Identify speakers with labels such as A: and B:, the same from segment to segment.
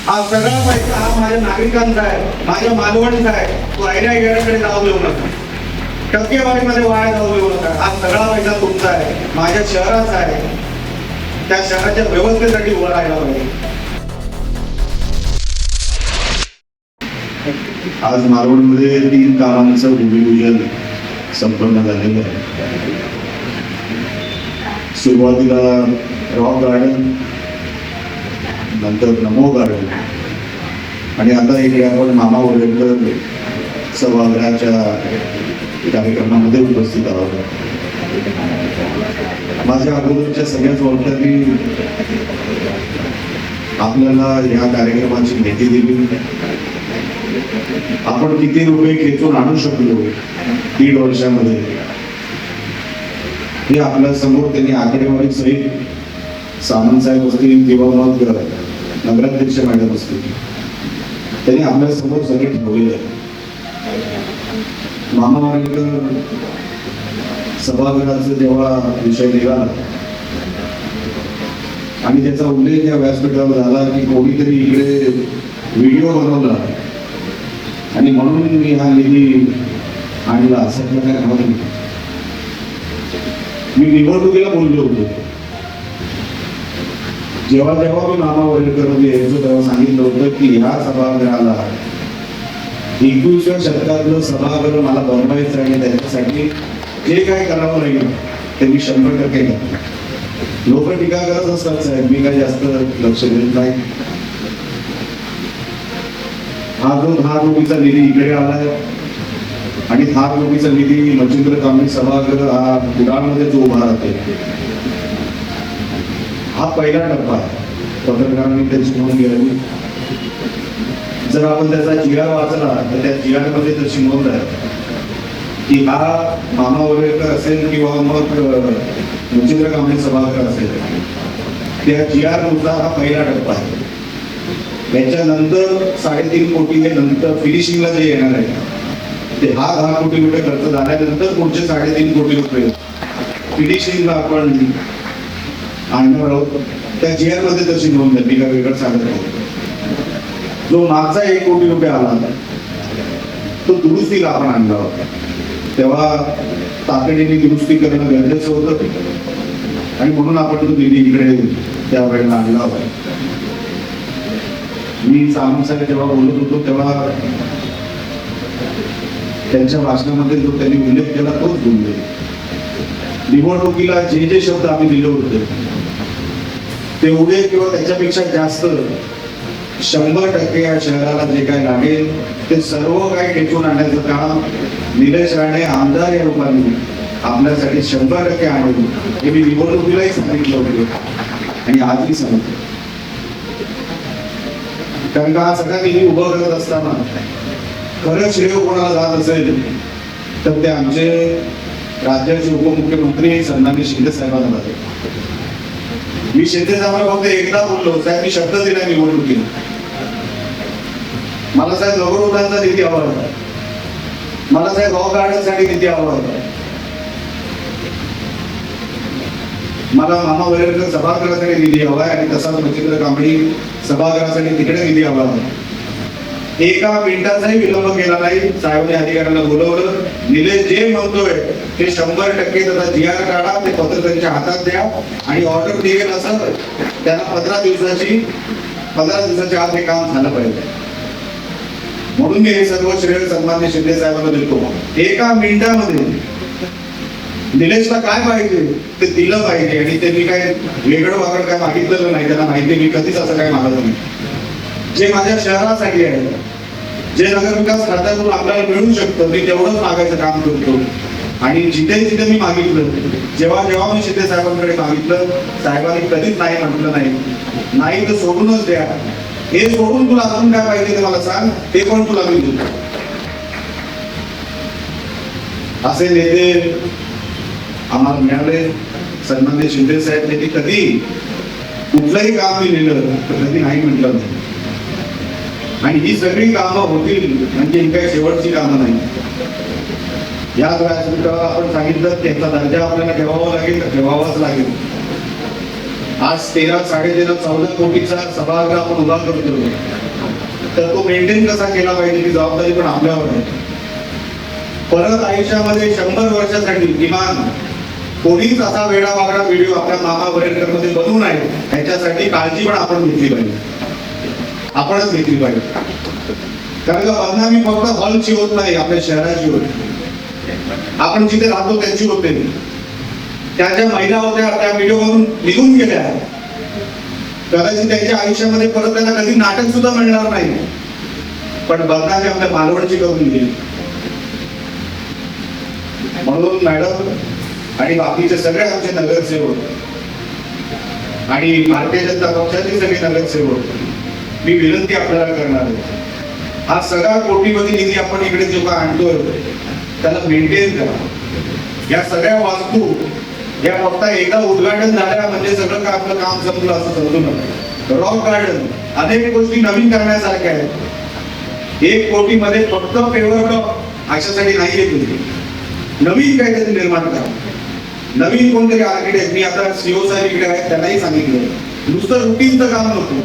A: हा सगळा पैसा हा माझ्या नागरिकांचा आहे, माझ्या मालवणचा आहे. तो आयडियाकडे जाऊ देऊ नका, टक्केवारीमध्ये वाया जाऊ देऊ नका. हा सगळा पैसा तुमचा आहे, माझ्या शहराचा आहे. त्या शहराच्या व्यवस्थेसाठी उभं राहायला पाहिजे.
B: आज मालवणमध्ये 3 कामांचं भूमिपूजन संपन्न झालेलं आहे. सुरुवातीला रॉक गार्डन, नंतर नमो गार्डन आणि आता इकडे आपण मामा वडेकर सभागृहाच्या कार्यक्रमामध्ये उपस्थित आहोत. माझ्या अगोदरच्या सगळ्याच वक्त्यांनी आपल्याला या कार्यक्रमाची माहिती दिली. आपण किती रुपये खेचून आणू शकलो 1.5 वर्षामध्ये हे आपल्या समोर त्यांनी आकडेवारी सहित सामंत साहेब असतील किंवा मग नगराध्यक्ष मॅडम असतील त्यांनी आपल्या समोर सगळे ठेवलेले आहे. मामा वडेकर सभागृहाचा जेव्हा विषय निघाला आणि त्याचा उल्लेख या व्यासपीठावर झाला की कोणीतरी इकडे व्हिडिओ बनवला आणि म्हणून मी हा निधी आणला, असं काय नाही. मी निवडणुकीला बोललो होतो. जेव्हा जेव्हा मी मामा वडेकर यायचो तेव्हा सांगितलं होतं की ह्या सभागृहाला 21व्या शतकातलं सभागृह मला बनवायचं आणि त्याच्यासाठी जे काय करावं लागेल ते मी 100% करतो. लोक टीका करत असतात साहेब, मी काही जास्त लक्ष देत नाही. हा जो 10 कोटीचा निधी इकडे आलाय आणि 10 कोटीचा निधी मच्छिंद्र कांबळे सभागृह हा कुडाळमध्ये जो उभा राहते हा पहिला टप्पा आहे. पत्रकारांनी त्याची नोंद घ्यावी. जर आपण त्याचा GR वाचला तर त्या GR मध्ये तशी नोंद आहे की हा मामा वडेकर असेल किंवा मग मच्छिंद्र कांबळे सभागृह असेल त्या GR नुसार हा पहिला टप्पा आहे. त्याच्यानंतर 3.5 कोटी हे नंतर फिनिशिंगला जे येणार आहे ते हा 10 कोटी रुपये खर्च झाल्यानंतर पुढचे 3.5 कोटी रुपये फिनिशिंगला आपण आणणार आहोत. त्या GR मध्ये तशी नोंद आहे, मी काय वेगळं सांगत नाही. जो मागचा 1 कोटी रुपये आला तो दुरुस्तीला आपण आणला होता. तेव्हा तातडीने दुरुस्ती करणं गरजेचं होतं आणि म्हणून आपण तो निधी इकडे त्या वेळेला आणला होता. मी सामंत साहेब जेव्हा बोलत होतो तेव्हा त्यांच्या भाषणामध्ये जो त्यांनी उल्लेख केला तोच बोलले. निवडणुकीला जे जे शब्द आम्ही दिले होते तेवढे किंवा त्याच्यापेक्षा जास्त 100% या शहराला जे काय लागेल ते सर्व काही खेचून आणण्याचं काम निलेश राणे आमदार या रूपाने आपल्यासाठी 100% आणून हे मी निवडणुकीलाही सांगितलं होतं आणि आजही सांगतो. कारण का हा सगळा निधी उभं करत असताना खरं श्रेय कोणाला जात असेल तर ते आमचे राज्याचे उपमुख्यमंत्री सन्माननीय शिंदे साहेबांना जाते. मी शिंदे साहेबांना फक्त एकदा बोललो, साहेब मी शब्द दिला निवडणुकीला, मला साहेब नगरोटांचा निधी हवा होता, मला साहेब रॉक गार्डनसाठी निधी हवा होता, मला मामा वडेकर सभागृहासाठी निधी हवा आहे आणि तसाच मच्छिंद्र कांबळे सभागृहासाठी तिकडे निधी हवा आहे. एका मिनिटाचाही विलंब केला नाही. साहेबांनी अधिकाऱ्यांना बोलवलं. निलेश जे म्हणतोय ते 100% त्याचा GR काढा, ते पत्र त्यांच्या हातात द्या आणि ऑर्डर निघेल असं त्यांना 15 दिवसाच्या आत हे काम झालं पाहिजे. म्हणून मी हे सर्व श्रेय सन्माननीय शिंदे साहेबांना देतो. एका मिनिटामध्ये निलेशला काय पाहिजे ते दिलं पाहिजे आणि त्यांनी काय वेगळं वागड काय मागितलेलं नाही. त्यांना माहिती मी कधीच असं काय मागत नाही. जे माझ्या शहरासाठी आहे, जे नगरविकास खात्यातून आपल्याला मिळू शकतं मी तेवढंच मागायचं काम करतो. आणि जिथे जिथे मी मागितलं, जेव्हा जेव्हा मी शिंदे साहेबांकडे मागितलं, साहेबांनी कधीच नाही म्हटलं नाही. नाही तर सोडूनच द्या, हे सोडून तुला अजून काय पाहिजे ते मला सांग, ते पण तुला मी देतो. असे नेते आम्हाला मिळाले. सन्माननीय शिंदे साहेब त्यांनी कधी कुठलंही काम मी लिहिलं तर कधी नाही म्हटलं नाही. आणि ही सगळी कामं होतील म्हणजे ही काही शेवटची कामं नाही. या व्यासपीठावर आपण सांगितलं त्याचा दर्जा आपल्याला ठेवावा लागेल, ठेवावाच लागेल. आज 13, 13.5, 14 कोटीचा सभागृह आपण उभा करतो, तर तो मेंटेन कसा केला पाहिजे ही जबाबदारी पण आपल्यावर आहे. परत आयुष्यामध्ये 100 वर्षासाठी किमान कोणीच असा वेडा वागडा व्हिडिओ आपल्या मामा वरेरकर मध्ये बनवू नये, ह्याच्यासाठी काळजी पण आपण घेतली पाहिजे, आपणच घेतली पाहिजे. कारण का बदनामी फक्त हॉलची होत नाही, आपल्या शहराची होते, आपण जिथे राहतो त्यांची होते. त्या ज्या महिला होत्या त्या व्हिडिओवरून निघून गेल्या, कदाचित त्यांच्या आयुष्यामध्ये परत त्यांना कधी नाटक सुद्धा मिळणार नाही, पण बदनामी आपल्या मालवणची करून गेली. म्हणून मॅडम आणि बाकीचे सगळे आमचे नगरसेवक आणि भारतीय जनता पक्षाचे सगळे नगरसेवक, मी विनंती आपल्याला करणार आहे, हा सगळा कोटीपती निधी आपण इकडे जेव्हा आणतोय त्याला मेंटेन करा. या सगळ्या वास्तू या फक्त एकदा उद्घाटन झाल्या म्हणजे सगळं का आपलं काम संपलं असं समजू नका. रॉक गार्डन अनेक गोष्टी नवीन करण्यासारख्या आहेत. 1 कोटीमध्ये फक्त पेवर अशासाठी नाही येत, नवीन काहीतरी निर्माण करा. नवीन कोणतरी आर्किटेक्ट, मी आता सीओ साहेब इकडे आहेत त्यांनाही सांगितलं, नुसतं रुटीनचं काम नको,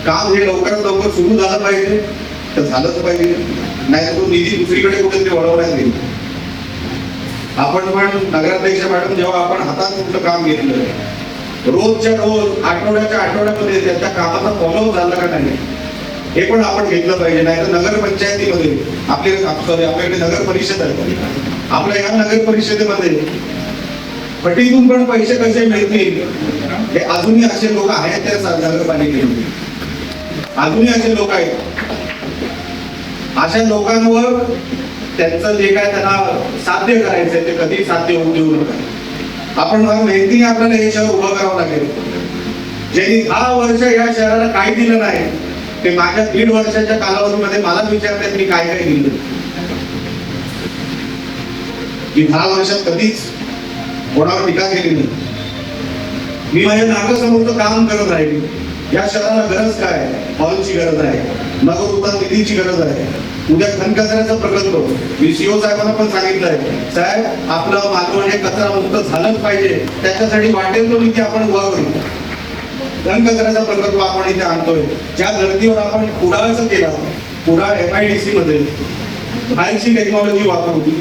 B: काम हे लवकरात लवकर सुरू झालं पाहिजे तर झालंच पाहिजे, नाही तो निधी दुसरीकडे कुठेतरी वळवण्यात येईल. आपण पण नगराध्यक्ष मॅडम जेव्हा आपण हातात कुठलं काम घेतलं, रोजच्या रोज आठवड्याच्या आठवड्यामध्ये त्याच्या कामाचा फॉलोअप झाला का नाही हे पण आपण घेतलं पाहिजे. नाही तर नगरपंचायतीमध्ये आपल्याकडे नगर परिषद आहे, आपल्या या नगर परिषदेमध्ये पटीतून पण पैसे कसे मिळतील हे अजूनही असे लोक आहेत त्या नगरपालिकेमध्ये, अजूनही असे लोक आहेत. अशा लोकांवर त्यांचं जे काय त्यांना साध्य करायचंय ते कधी साध्य होऊ देऊ नका. आपण मेहनतीने आपल्याला हे शहर उभं करावं लागेल. ज्यांनी 10 वर्ष या शहराला काही दिलं नाही ते माझ्या 1.5 वर्षाच्या कालावधीमध्ये मला विचारतात मी काय काय दिलं. मी 10 वर्षात कधीच कोणावर टीका केली नाही. मी माझ्या नाकासमोरचं काम करत राहील. या शहराला गरज काय, हॉलची गरज आहे, नगर उद्यान निधीची गरज आहे, उद्या घनकचऱ्याचा प्रकल्प, मी सीओ साहेबांना पण सांगितलंय, साहेब आपलं मालवण हे कचरा मुक्त झालंच पाहिजे, त्याच्यासाठी वाटेल तो निधी आपण उभा करू. घनकचऱ्याचा प्रकल्प आपण इथे आणतोय, ज्या धर्तीवर आपण कुडाळाचा केला, कुडाळ MIDC मध्ये बाहेरची टेक्नॉलॉजी वापरू,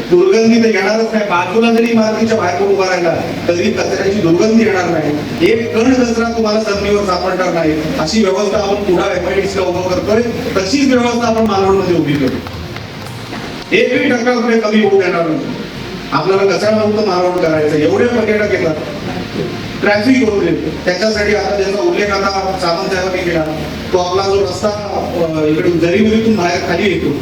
B: दुर्गंधी तर येणारच नाही. बाजूला जरी इमारतीच्या बाहेर उभा राहिला तरी कचऱ्याची दुर्गंधी येणार नाही, एक कण कचरा तुम्हाला जमिनीवर सापडणार नाही, अशी व्यवस्था आपण कुडाळ MIDC ला उभं करतोय. तशीच व्यवस्था आपण मालवणमध्ये उभी करू. 1% रुपये कमी होऊ देणार नाही. आपल्याला कचरा मुक्त मालवण करायचं, एवढे पर्यटक येतात, ट्रॅफिक होते, त्याच्यासाठी आता ज्याचा उल्लेख आता सावंत साहेबांनी केला, तो आपला जो रस्ता इकडे जरीमुरीतून बाहेर खाली येतो,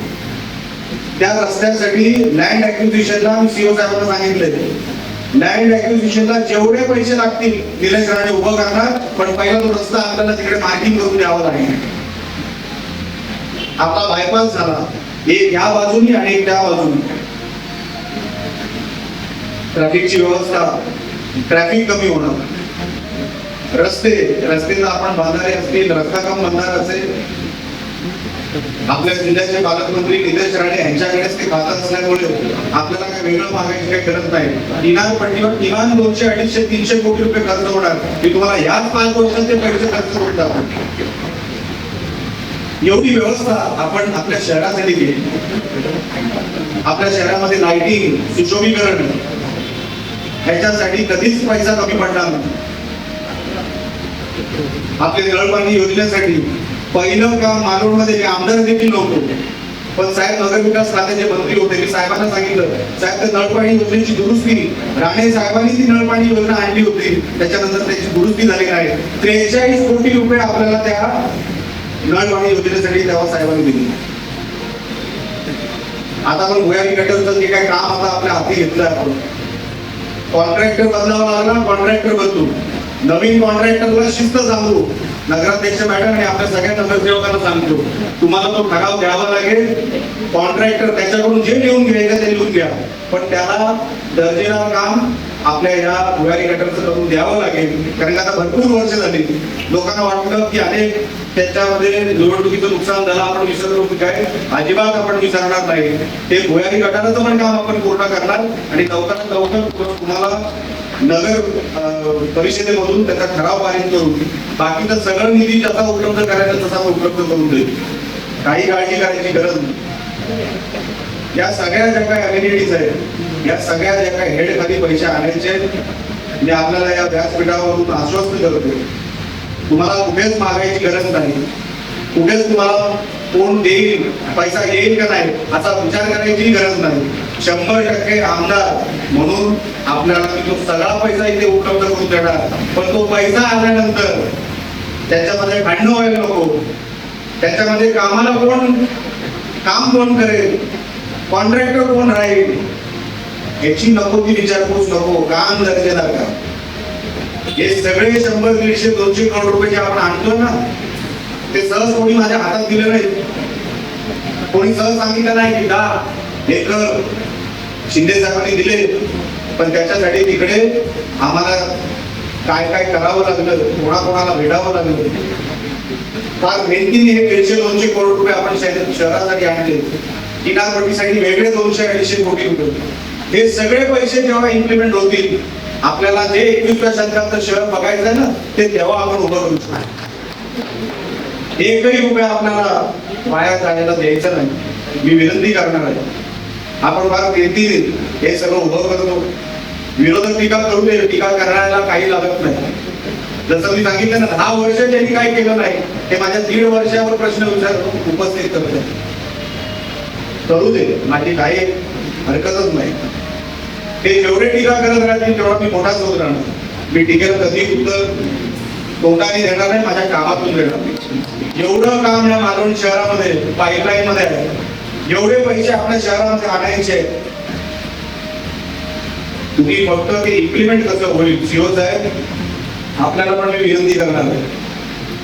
B: त्या रस्त्यासाठी लँड ऍक्विजिशनला मी सीओ साहेबांना सांगितलंय, लँड ऍक्विजिशनला जेवढे पैसे लागतील निलेश राणे उभं करणार, पण पहिला तो रस्ता आपल्याला तिकडे मार्किंग करून द्यावा लागेल. आपला बायपास झाला, एक या बाजूनी आणि एक त्या बाजूनी, ट्रॅफिकची व्यवस्था, ट्रॅफिक कमी होणार. रस्ते आपण बांधणारे असतील, रस्ता काम बांधणार असेल, आपल्या जिल्ह्याचे पालकमंत्री निलेश राणे यांच्याकडेच ते खातं असल्यामुळे आपल्याला काही वेगळं मागायची काही गरज नाही. किनारपट्टीवर किमान 200, 250, 300 कोटी रुपये खर्च होणार, की तुम्हाला याच 5 वर्षात ते पैसे खर्च करून टाकू. एवढी व्यवस्था आपण आपल्या शहरासाठी केली. आपल्या शहरामध्ये लाइटिंग, सुशोभीकरण, ह्याच्यासाठी कधीच पैसा कमी पडणार नाही. आपल्या नळपाणी योजनेसाठी पहिलं काम मालवणमध्ये मी आमदार देखील नव्हतो, पण साहेब नगरविकास खात्याचे मंत्री होते. मी साहेबांना सांगितलं, साहेब ते नळपाणी योजनेची दुरुस्ती, राणे साहेबांनी ती नळपाणी योजना आणली होती, त्याच्यानंतर त्याची दुरुस्ती झाली आहे. 43 कोटी रुपये आपल्याला त्या नळपाणी योजनेसाठी तेव्हा साहेबांनी दिली. आता आपण भुयारी गटारचं जे काही काम आता आपल्या हाती घेतलं, आपण कॉन्ट्रॅक्टर बदलावा लागला, कॉन्ट्रॅक्टर बदलू, नवीन कॉन्ट्रॅक्टरला शिस्त सांगू. नगराध्यक्ष मॅडम आणि आपल्या सगळ्या नगरसेवकांना सांगतो, तुम्हाला तो ठराव द्यावा लागेल. कॉन्ट्रॅक्टर त्याच्याकडून जे लिहून घ्यायचं ते लिहून घ्या, पण त्याला दर्जेदार काम आपल्या या भुयारी गटारचं करून द्यावं लागेल. कारण आता भरपूर वर्ष झाली, लोकांना वाटलं की अनेक त्याच्यामध्ये निवडणुकीचं नुकसान झालं, आपण विसरलो की काय, अजिबात आपण विसरणार नाही. ते भुयारी गटाराचं पण काम आपण पूर्ण करणार आणि लवकरात लवकर तुम्हाला नगर परिषदेमधून त्याचा ठराव पारित करून बाकीचा सगळं निधी जसा उपलब्ध करायचा तसा उपलब्ध करून देईल. काही काळजी करायची गरज नाही. या सगळ्या ज्या काही अमेनिटीज आहेत, या सगळ्या ज्या काही हेड खाली पैसे आणायचे, मी आपल्याला या व्यासपीठावरून आश्वस्त करतो, तुम्हाला कुठेच मागायची गरज नाही. कुठेच तुम्हाला कोण देईल, पैसा येईल का नाही असा विचार करायची गरज नाही. 100% आमदार म्हणून आपल्याला तो सगळा पैसा इथे उपलब्ध करून देणार. पण तो पैसा आल्यानंतर त्याच्यामध्ये भांडण व्हायला नको, त्याच्यामध्ये कामाला काम कोण करेल, कॉन्ट्रॅक्टर कोण राहील याची नको ती विचारपूस नको. काम दर्जेदार का. हे सगळे 100, 150, 200 करोड रुपये जे आपण आणतो ना, ते सहज कोणी माझ्या हातात दिले नाही. कोणी सहज सांगितलं नाही की दा हे कर, शिंदे साहेबांनी दिले. पण त्याच्यासाठी तिकडे आम्हाला काय काय करावं लागलं, कोणाकोणाला भेटावं लागलं. फार मेहनतीने हे 150-200 करोड रुपये आपण शहरासाठी आणले. किनारपट्टीसाठी वेगळे 200-250 कोटी रुपये. हे सगळे पैसे जेव्हा इम्प्लिमेंट होतील, आपल्याला जे 21व्या शतकाचं शहर बघायचं आहे ना, ते तेव्हा आपण उभं करू शकतो. एकही रुपया आपल्याला वाया जायला द्यायचं नाही. मी विनंती करणार आहे, आपण फार मेहनतीने हे सगळं उभं करतो. विरोधक टीका करू दे, टीका करण्याला काही लागत नाही. जसं मी सांगितलं ना, 10 वर्ष त्यांनी काय केलं नाही ते माझ्या 1.5 वर्षावर प्रश्न उपस्थित करत आहे. करू दे, माझी काही हरकतच नाही. ते जेवढे टीका करत राहतील तेवढा मी मोठाच होत राहणार. मी टीकेला कधी उत्तर तोंडाने देणार नाही, माझ्या कामातून देणार. एवढं काम या मालवण शहरामध्ये पाईपलाईन मध्ये आहे, एवढे पैसे आपल्या शहरामध्ये आणायचे, तुम्ही फक्त ते इम्प्लिमेंट कसं होईल. सीओ साहेब आपल्याला पण मी विनंती करणार आहे,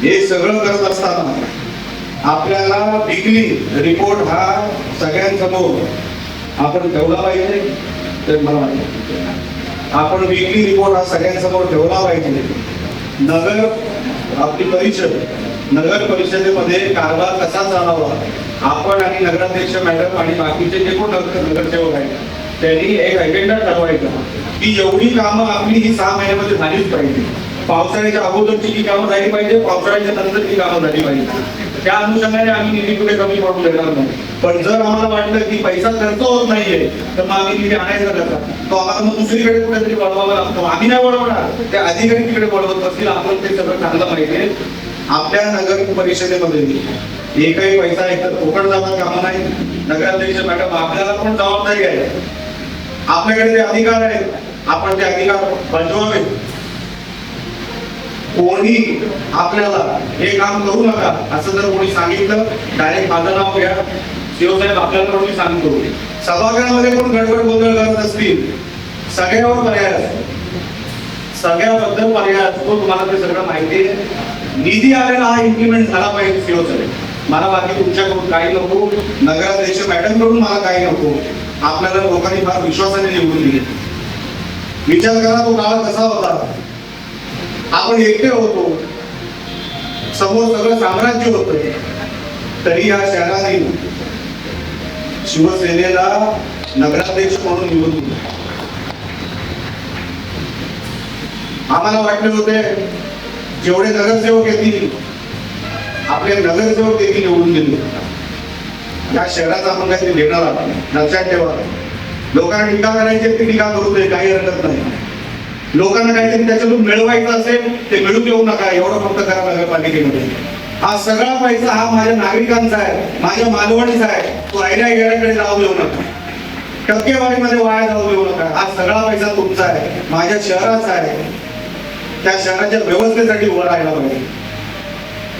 B: हे सगळं करत असताना आपल्याला वीकली रिपोर्ट हा सगळ्यांसमोर आपण ठेवला पाहिजे. तर मला वाटतं आपण वीकली रिपोर्ट हा सगळ्यांसमोर ठेवला पाहिजे. नगर परिषदेमध्ये कारभार कसा चालावा, आपण आणि नगराध्यक्ष मॅडम आणि बाकीचे जे कोण नगरसेवक आहेत त्यांनी एक अजेंडा ठरवायचा की एवढी कामं आपली ही 6 महिन्यामध्ये झालीच पाहिजे. पावसाळ्याच्या अगोदरची ही कामं झाली पाहिजे, पावसाळ्याच्या नंतरची कामं झाली पाहिजे. त्या अनुषंगाने आम्ही निधी कुठे कमी पडून देणार नाही. पण जर आम्हाला वाटलं की पैसा खर्च होत नाहीये तर मग आम्ही निधी आणायचा कसा, तो आम्हाला मग दुसरीकडे कुठेतरी वळवावा लागतो. आम्ही नाही वळवणार, त्या अधिकारी तिकडे वळवत असतील. आपण ते सगळं चांगलं पाहिजे. आपल्या नगर परिषदेमध्ये एकही पैसा एकतर फुकट जाणार कामा नाही. नगराध्यक्ष मॅडम आपल्याला पण जबाबदारी आहे, आपल्याकडे ते अधिकार आहेत, आपण ते अधिकार बजावावे. कोणी आपल्याला हे काम करू नका असं जर कोणी सांगितलं, डायरेक्ट माझं नाव घ्या, सीओ साहेब आपल्याला कोणी सांगतो. सभागृहामध्ये कोण गडबड गोंधळ करत असतील, सगळ्यावर पर्याय असतो, सगळ्याबद्दल पर्याय असतो. तुम्हाला ते सगळं माहिती आहे. निधी आलेला हा इम्प्लिमेंट झाला पाहिजे. सीओ साहेब मला बाकी तुमच्याकडून काही नको, नगराध्यक्ष मॅडम कडून मला काही नको. आपल्याला लोकांनी फार विश्वासाने निवडून दिले. विचार करा तो काळ कसा होता. आपण एकटे होतो, समोर सगळं साम्राज्य होतं, तरी या शहराने शिवसेनेला नगराध्यक्ष म्हणून निवडून आम्हाला वाटले होते जेवढे नगरसेवक येतील आपले नगरसेवक देखील निवडून दिले. या शहराचा आपण काहीतरी घेणार आहोत. लक्षात ठेवा, लोकांना टीका करायची ती टीका करू दे, काही हरकत नाही. लोकांना काहीतरी त्याच्यातून मिळवायचं असेल ते मिळू देऊ नका, एवढं फक्त करा नगरपालिकेमध्ये. हा सगळा पैसा हा माझ्या नागरिकांचा आहे, माझ्या मालवणीचा आहे. तो आयड्या गेल्याकडे जाऊ देऊ नका, टक्केवारीमध्ये वाया जाऊ देऊ नका. हा सगळा पैसा तुमचा आहे, माझ्या शहराचा आहे. त्या शहराच्या व्यवस्थेसाठी उभं राहायला पाहिजे.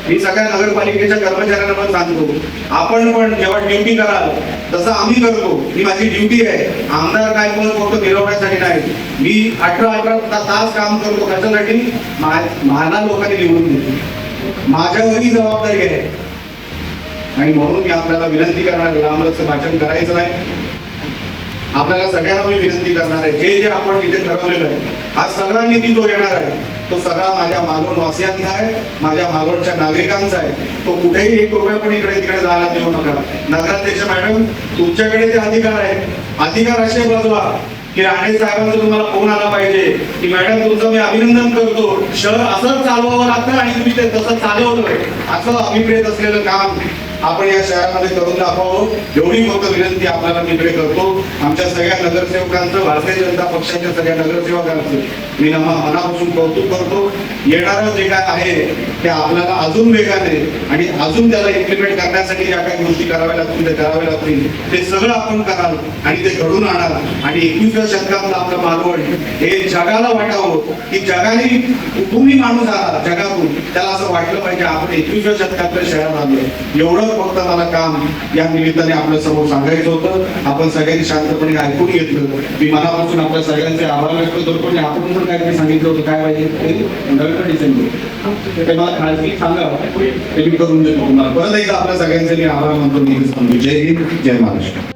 B: मी सगळ्या नगरपालिकेच्या कर्मचाऱ्यांना पण सांगतो, आपण पण जेव्हा ड्युटी कराल तसं आम्ही करतो. ही माझी ड्युटी आहे. आमदार काय पण फक्त मिरवण्यासाठी नाही. मी 18 तास काम करतो. कशासाठी? मला लोकांनी निवडून दिली, माझ्यावरही जबाबदारी आहे. आणि म्हणून मी आपल्याला विनंती करणार आहे, लांबलचक भाषण करायचं नाही. आपल्याला सगळ्यांना मी विनंती करणार आहे, हे जे आपण तिथे ठरवलेलं आहे हा सगळा निधी जो येणार आहे तो सगळा माझ्या मालवण वासियांचा आहे, माझ्या मालवणच्या नागरिकांचा आहे. तो कुठेही 1 रुपया पण इकडे तिकडे जायला देऊ नका. नगराध्यक्ष मॅडम तुमच्याकडे ते अधिकार आहे, अधिकार असे बजवा
A: की राणे साहेबांचा तुम्हाला फोन आला पाहिजे की मॅडम तुमचं मी अभिनंदन करतो, शहर असंच चालवावं लागतं आणि तुम्ही ते तसं चालवलंय, असं अभिप्रेत असलेलं काम आपण या शहरामध्ये करून दाखवावं, एवढी फक्त विनंती आपल्याला मी इकडे करतो. आमच्या सगळ्या नगरसेवकांचं, भारतीय जनता पक्षाच्या सगळ्या नगरसेवकांचं मी मनापासून कौतुक करतो. येणारं जे काय आहे ते आपल्याला अजून वेगाने आणि अजून त्याला इम्प्लिमेंट करण्यासाठी ज्या काही गोष्टी कराव्या लागतील ते कराव्या लागतील, ते सगळं आपण कराल आणि ते घडून आणा. आणि 21व्या शतकातलं आपलं मालवण हे जगाला वाटावं की जगाने कुठूनही माणूस आला जगातून त्याला असं वाटलं पाहिजे आपण 21व्या शतकातल्या शहरात आलो. एवढं फक्त मला काम या निमित्ताने आपल्या समोर सांगायचं होतं. आपण सगळ्यांनी शांतपणे ऐकून घेतलं. मी मनापासून आपल्या सगळ्यांचे आभार व्यक्त करतो. आणि आपण पण काहीतरी सांगितलं होतं काय पाहिजे ते डिसेंबर ते मला खाजगी सांगा ते मी करून देतो तुम्हाला. परत एकदा आपल्या सगळ्यांचे मी आभार मानतो. जय हिंद, जय महाराष्ट्र.